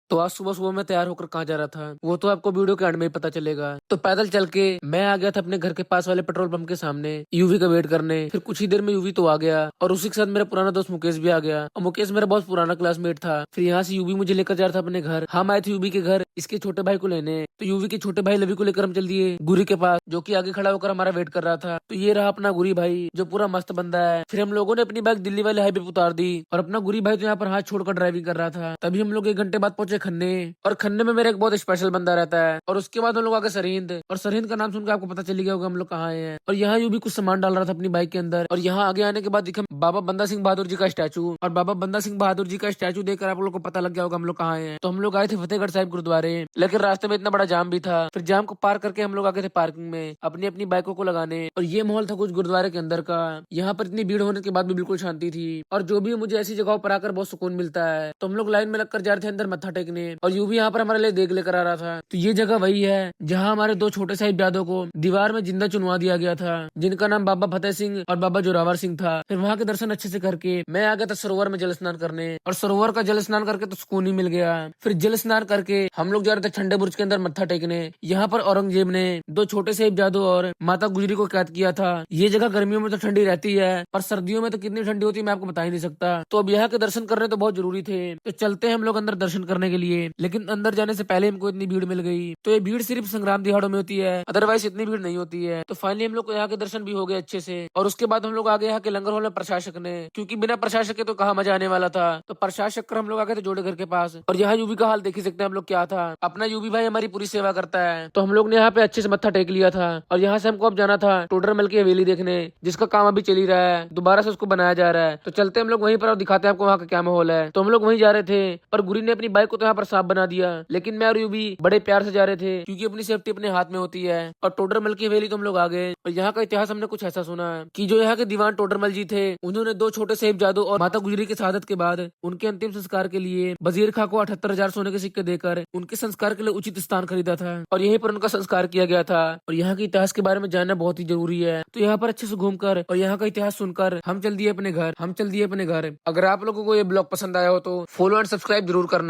तो आज सुबह सुबह मैं तैयार होकर कहाँ जा रहा था वो तो आपको वीडियो के एंड में ही पता चलेगा। तो पैदल चल के मैं आ गया था अपने घर के पास वाले पेट्रोल पंप के सामने यूवी का वेट करने। फिर कुछ ही देर में यूवी तो आ गया और उसी के साथ मेरा पुराना दोस्त मुकेश भी आ गया। और मुकेश मेरा बहुत पुराना क्लासमेट था। फिर यहाँ से यूवी मुझे लेकर जा रहा था अपने घर। हम आए थे यूवी के घर इसके छोटे भाई को लेने। तो यूवी के छोटे भाई लवी को लेकर हम चल दिए गुरी के पास, जो कि आगे खड़ा होकर हमारा वेट कर रहा था। तो ये रहा अपना गुरी भाई, जो पूरा मस्त बंदा है। फिर हम लोगों ने अपनी बाइक दिल्ली वाले हाईवे पे उतार दी और अपना गुरी भाई तो यहाँ पर हाथ छोड़कर ड्राइविंग कर रहा था। तभी हम लोग 1 घंटे बाद पहुंचे खन्ने। और खन्ने में मेरा एक बहुत स्पेशल बंदा रहता है। और उसके बाद हम लोग आगे सरहिंद, और सरहिंद का नाम सुनकर आपको पता चल गया होगा हम लोग कहाँ आए हैं। और यहाँ यूं भी कुछ सामान डाल रहा था अपनी बाइक के अंदर। और यहाँ आगे आने के बाद दिखा बाबा बंदा सिंह बहादुर जी का स्टैचू। और बाबा बंदा सिंह बहादुर जी का स्टैचू देखकर आप लोग को पता लग गया होगा हम लोग कहाँ आए हैं। तो हम लोग आए थे फतेहगढ़ साहिब गुरुद्वारे, लेकिन रास्ते में इतना बड़ा जाम भी था। फिर जाम को पार करके हम लोग आगे थे पार्किंग में अपनी अपनी बाइकों को लगाने। और ये माहौल था कुछ गुरुद्वारे के अंदर का। यहाँ पर इतनी भीड़ होने के बाद भी बिल्कुल शांति थी। और जो भी मुझे ऐसी जगहों पर आकर बहुत सुकून मिलता है। तो हम लोग लाइन में लगकर जा रहे थे अंदर मत्था टेकने। और यूं भी यहाँ पर हमारे लिए देख लेकर आ रहा था। तो ये जगह वही है जहाँ हमारे 2 छोटे साहिबजादों को दीवार में जिंदा चुनवा दिया गया था, जिनका नाम बाबा फतेह सिंह और बाबा जोरावर सिंह था। फिर वहाँ के दर्शन अच्छे से करके मैं आ गया था सरोवर में जल स्नान करने। और सरोवर का जल स्नान करके तो सुकून ही मिल गया। फिर जल स्नान करके हम लोग जा रहे थे ठंडे बुर्ज के अंदर मत्था टेकने। यहाँ पर औरंगजेब ने 2 छोटे साहिबजादों और माता गुजरी को कैद किया था। ये जगह गर्मियों में तो ठंडी रहती है, पर सर्दियों में तो कितनी ठंडी होती है मैं आपको बता ही नहीं सकता। तो अब यहाँ के दर्शन करने तो बहुत जरूरी थे। तो चलते हैं हम लोग अंदर दर्शन करने के लिए। लेकिन अंदर जाने से पहले हमको इतनी भीड़ मिल गई। तो ये भीड़ सिर्फ संग्राम दिहाड़ों में होती है, अदरवाइज इतनी भीड़ नहीं होती है। तो फाइनली हम लोग को यहाँ के दर्शन भी हो गए अच्छे से। और उसके बाद हम लोग आगे यहाँ के लंगर हॉल में प्रशासक ने, क्योंकि बिना प्रशासक के तो कहाँ मजा आने वाला था। तो प्रशासक कर हम लोग आगे थे जोड़े घर के पास। और यहाँ यूवी का हाल देख ही सकते हैं हम लोग क्या था। अपना यूवी भाई हमारी पूरी सेवा करता है। तो हम लोग ने यहाँ पे अच्छे से मत्था टेक लिया था। और यहाँ से हमको अब जाना था टोडरमल की हवेली देखने, जिसका काम अभी चल ही रहा है, दोबारा से उसको बनाया जा रहा है। तो चलते हम लोग वहीं पर और दिखाते हैं आपको वहाँ का क्या माहौल है। तो हम लोग वहीं जा रहे थे, पर गुरी ने अपनी बाइक को तो यहाँ पर साफ बना दिया। लेकिन मैं और यूवी बड़े प्यार से जा रहे थे, क्योंकि अपनी सेफ्टी अपने हाथ में होती है। और टोडरमल की हवेली तो हम लोग आ गए। और यहाँ का इतिहास हमने कुछ ऐसा सुना है कि जो यहाँ के दीवान टोडरमल जी थे, उन्होंने 2 छोटे साहिबजादों और माता गुजरी की शहादत के बाद उनके अंतिम संस्कार के लिए वजीर खां को 78,000 सोने के सिक्के देकर उनके संस्कार के लिए उचित स्थान खरीदा था। और यहीं पर उनका संस्कार किया गया था। और यहाँ के इतिहास के बारे में जानना बहुत ही जरूरी है। तो यहाँ पर अच्छे से घूमकर और यहाँ का इतिहास सुनकर हम चल दिए अपने घर। अगर आप लोगों को ये ब्लॉग पसंद आया हो तो फॉलो एंड सब्सक्राइब जरूर करना।